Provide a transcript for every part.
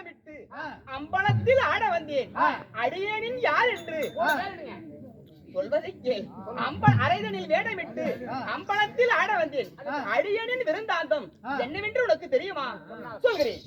வேடமிட்டு அம்பலத்தில் ஆட வந்தேன். அடியேனின் யார் என்று சொல்வதை கேள். அரைதனில் வேடமிட்டு அம்பலத்தில் ஆட வந்தேன். அடியேனின் விருந்தாந்தம் என்னவென்று உனக்கு தெரியுமா? சொல்கிறேன்.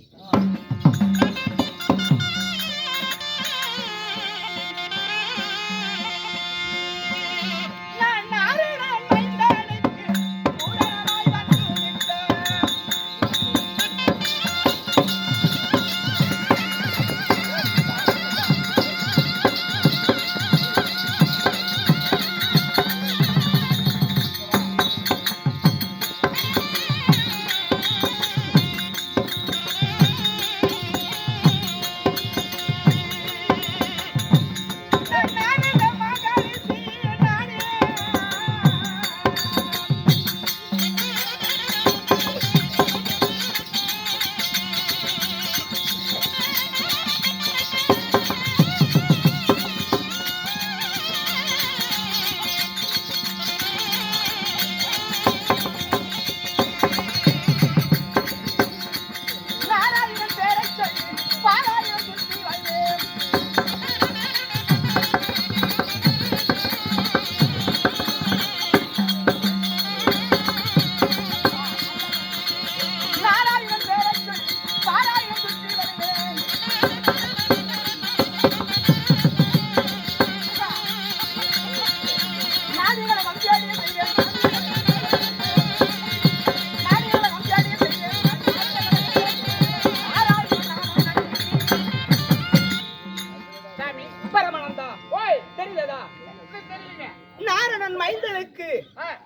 நாரணன் மைந்தனுக்கு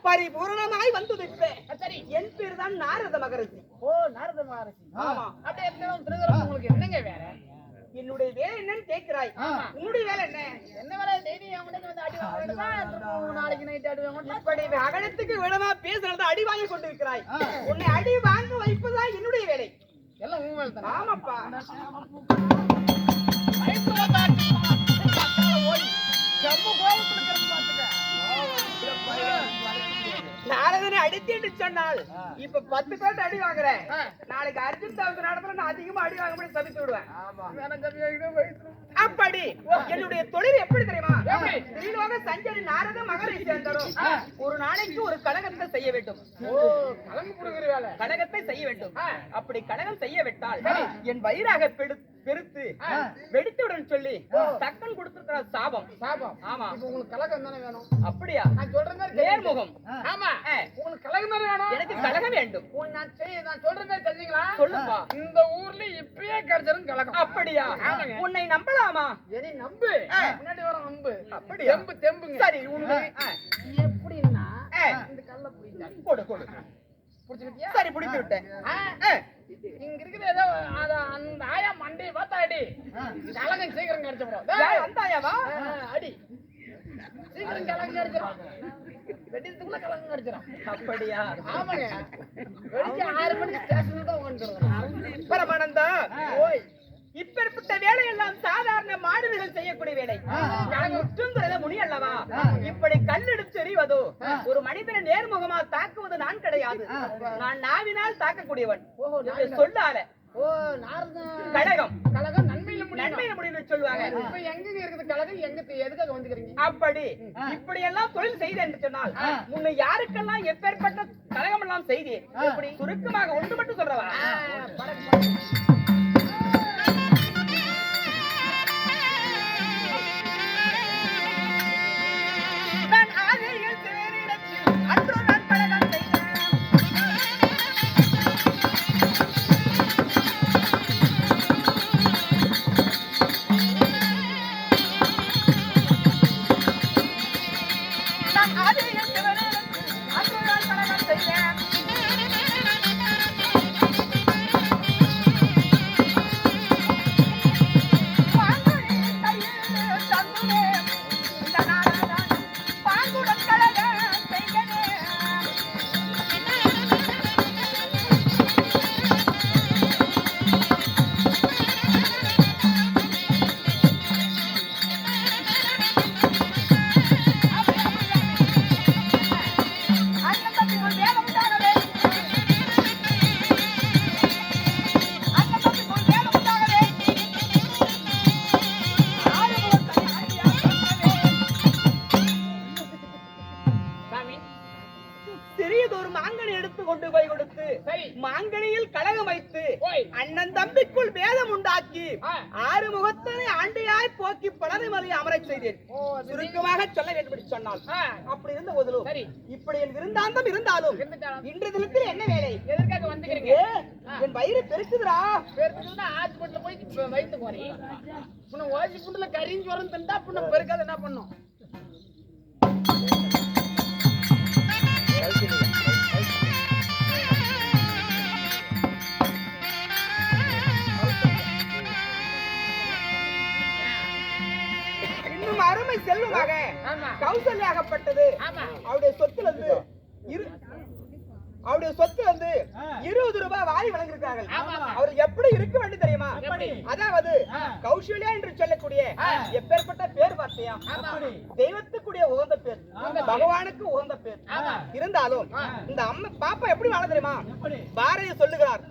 பரிபூரணமாய் வந்துவிட்ட என் பேர் தான் நாரத மகரிஷி. ஓ, நாரத மகரிஷி. ஆமா. அப்படியே உங்களுக்கு என்னங்க வேற? என்னுடைய வேலை என்னன்னு கேட்கிறாய். உன்னுடைய வேலை என்ன? என்ன வேலை? டெய்லி அவனுக்கு வந்து அடி வாங்கணுமா? நாளைக்கு நைட் அடி வாங்கணும். இப்படி அகலத்துக்கு விடமா பேசுறது அடி வாங்கி கொண்டிருக்கிறாய். உன்னை அடி வாங்க வைப்பதுதான் என்னுடைய வேலை. எல்லாம் உன் வேலை தானே? ஆமாப்பா. நாரதனை அடித்து சொன்னால் இப்ப 10 பேர் அடி வாங்குறேன். நாளைக்கு அர்ஜுன் தாவுக்கு நடத்துல நான் அதிகமா அடி வாங்க முடியும் தவித்து விடுவேன். அப்படி என்னுடைய தொழில் எப்படி தெரியுமா? திரிலோக சஞ்சரி நாரத மகரிஷி சேர்ந்தரும் ஒரு நாளைக்கு ஒரு கலகத்தை செய்ய வேண்டும். கலகத்தை செய்ய வேண்டும். அப்படி கலகம் செய்ய விட்டால் என் வயிறாக பெருத்து வெடித்துடன் சொல்லி தக்கன் கொடுத்திருக்கிற சாபம். ஆமா. உங்களுக்கு கலகம் தானே வேணும்? அப்படியா? நான் சொல்ற மாதிரி நேர்முகம். ஆமா. உங்களுக்கு கலகம் தானே வேணும்? எனக்கு கலகம் வேண்டும். நான் சொல்ற மாதிரி தெரிஞ்சீங்களா? சொல்லுப்பா. இந்த ஊர்ல இப்பயே கிடைச்சிரும் கலகம். அப்படியா? உன்னை நம்பலாமா? சரி, நம்பு. முன்னாடி வர நம்பு. அப்படியா? தெம்புங்க. சரி, உண்மை எப்படின்னா இந்த கல்ல புடிச்சாடி கொடு கொடு. புடிச்சிட்டியா? சரி, புடிச்சு விட்டேன். இங்க இருக்குது ஏதோ அந்த ஆயா மண்டையை பார்த்தா அடி. கலகம் சீக்கிரம் கிடைச்சு போடும். அந்த ஆயாவா? அடி சீக்கிரம் கலகம் கிடைச்சிடும். வெடித்துக்குள்ள கலகம் கிடைச்சிடும். அப்படியா? ஆமாங்க. வெடிச்சு 6 மணிக்கு ஸ்டேஷன்ல தான் உட்காந்துருக்கோம். பரமானந்தா, ஓய், இப்பேற்பட்ட வேலையெல்லாம் சாதாரண மாடுகள் செய்யக்கூடிய வேலை. நான் முற்றுங்கிறத முனி அல்லவா? இப்படி கல்லெடுத்து எறிவதோ ஒரு மனிதனை நேர்முகமா தாக்குவது நான் கிடையாது. நான் நாவினால் தாக்கக்கூடியவன். சொல்லால கழகம் கலகம் நன்மையில முடியும் சொல்லுவாங்க. இப்ப எங்க இருக்குது கலகம்? எங்க எதுக்காக வந்துக்கிறீங்க? அப்படி இப்படி எல்லாம் தொழில் செய்தேன் என்று சொன்னால் முன்ன யாருக்கெல்லாம் எப்பேற்பட்ட கழகம் எல்லாம் செய்தேன். சுருக்கமாக ஒன்று மட்டும் சொல்றவா? வேதம் உண்டாக்கி ஆறு முகத்தனை ஆண்டியாய் போக்கி பலரை மலை அமரச் செய்தேன். சுருக்கமாக சொல்ல வேண்டும் என்று சொன்னால் அப்படி இருந்த போதிலும் இப்படி என் விருந்தாந்தம் இருந்தாலும் இன்று தினத்தில் என்ன வேலை? எதற்காக வந்துக்கிறீங்க? என் வயிறு பெருக்குதுடா. பெருக்குதுன்னா ஹாஸ்பிட்டல் போய் வயிற்று போறீ உன்னை ஓசி புண்டுல கரிஞ்சு வரும் தந்தா புண்ண பெருக்காத என்ன பண்ணும்? இன்னும் அருமை செல்வமாக கௌசல்யாகப்பட்டது அவருடைய சொத்துல இருந்து அவருடைய சொத்து வந்து 20 ரூபாய் வாரி வழங்கிருக்கார்கள். அவர் எப்படி இருக்க வேண்டும் தெரியுமா? அதாவது கௌசல்யா என்று சொல்லக்கூடிய எப்பேற்பட்ட பேர் பார்த்தியா? தெய்வத்துக்குரிய உகந்த பேர், பகவானுக்கு உகந்த பேர் இருந்தாலும் இந்த அம்மா பாப்பா எப்படி வாழ தெரியுமா? பாரதி சொல்லுகிறார்,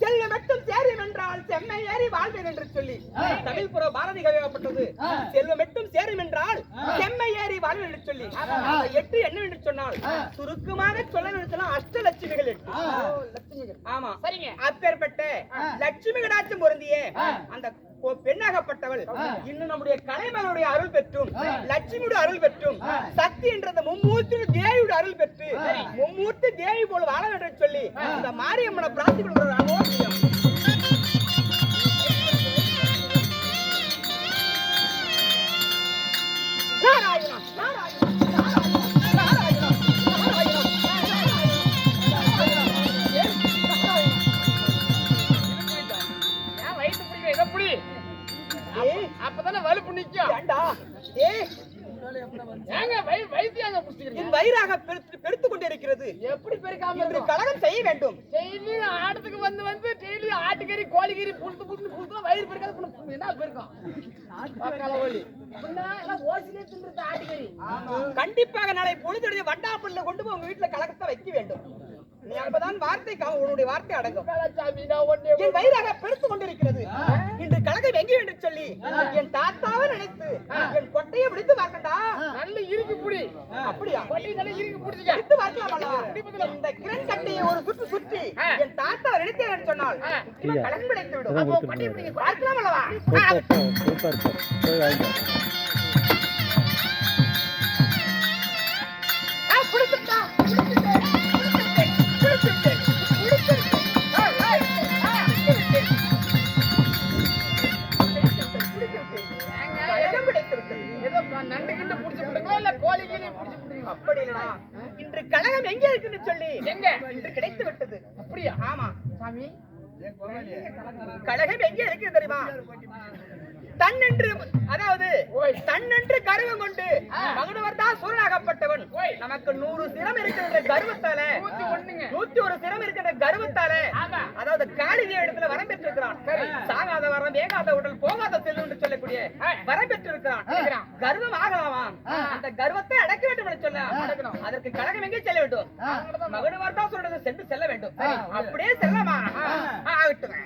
செல்வ மட்டும் சேரும் என்றால் செம்மை ஏறி வாழ்வேன் என்று சொல்லி தமிழ் புற பாரதி கவியப்பட்டது. செல்வ மட்டும் சேரும் என்றால் செம்மை ஏறி வாழ்வேன் என்று சொல்லி 8 என்ன என்று சொன்னால் சுருக்கமாக சொல்ல நினைச்சலாம் அஷ்டலட்சுமிகள் 8. ஆமா சரிங்க. அப்பேற்பட்ட லட்சுமி கடாட்சம் பொருந்திய அந்த பெண்ணாகப்பட்டவள் இன்னும் நம்முடைய கலைமகளுடைய அருள் பெற்றும் லட்சுமியுடைய அருள் பெற்றும் சக்தி என்ற மும்மூர்த்தி தேவியுடைய அருள் பெற்று மும்மூர்த்தி தேவி போல வாழ வேண்டும் சொல்லி இந்த மாரியம்மனை பிரார்த்திக்கிறோம். அப்பதானே வலுப்பு நிக்கும். வயிறாக பெருத்து கொண்டிருக்கிறது. எப்படி பெருக்காம கலகம் செய்ய வேண்டும். டெய்லி ஆட்டத்துக்கு வந்து டெய்லி ஆட்டுக்கறி கோழிக்கறி புடுத்து வயிறு பெருக்காது என்ன பெருக்கும்? கண்டிப்பாக நாளை பொழுது வண்டாப்பள்ள கொண்டு போய் உங்க வீட்டுல கலகத்தை வைக்க வேண்டும். நீ அப்பதான் வார்த்தை உன்னுடைய வார்த்தை அடங்கும். என் வயிறாக பெருத்து கொண்டிருக்கிறது. இன்று கலகம் எங்கே என்று சொல்லி என் தாத்தாவை நினைத்து என் கொட்டையை பிடித்து பார்க்கண்டா. நல்ல இருக்கு புடி. அப்படியா? நல்ல இருக்கு புடிச்சுக்க. பிடித்து பார்க்கலாம். இந்த கிரண் கட்டையை ஒரு சுற்று சுற்றி என் தாத்தாவை நினைத்தேன் என்று சொன்னால் கலகம் கிடைத்து விடும். அப்போ கொட்டையை பிடிக்க பார்க்கலாம் அல்லவா? பிடிச்சிட்டா இன்று கலகம் எங்கே இருக்குன்னு சொல்லி எங்க இன்று கிடைத்து விட்டது. அப்படியா? ஆமா சாமி, கலகம் எங்கே இருக்கு தெரியுமா? தன்னென்று அதாவது தன்னென்று கருவம் கொண்டு மகனவர் தான் சூரனாகப்பட்டவன். நமக்கு 100 சிரம் இருக்கின்ற கர்வத்தால 101 சிரம் இருக்கின்ற கர்வத்தால அதாவது காளிகை இடத்துல வரம் பெற்றிருக்கிறான். சாகாத வரம், வேகாத உடல், போகாத செல்வம் என்று சொல்லக்கூடிய வரம் பெற்றிருக்கிறான். கர்வம் ஆகலாமா? அந்த கர்வத்தை அடக்க வேண்டும் என்று சொல்ல அதற்கு கழகம் எங்கே செல்ல வேண்டும்? மகனவர் தான் சூரனுக்கு சென்று செல்ல வேண்டும். அப்படியே செல்லமா ஆகட்டும்.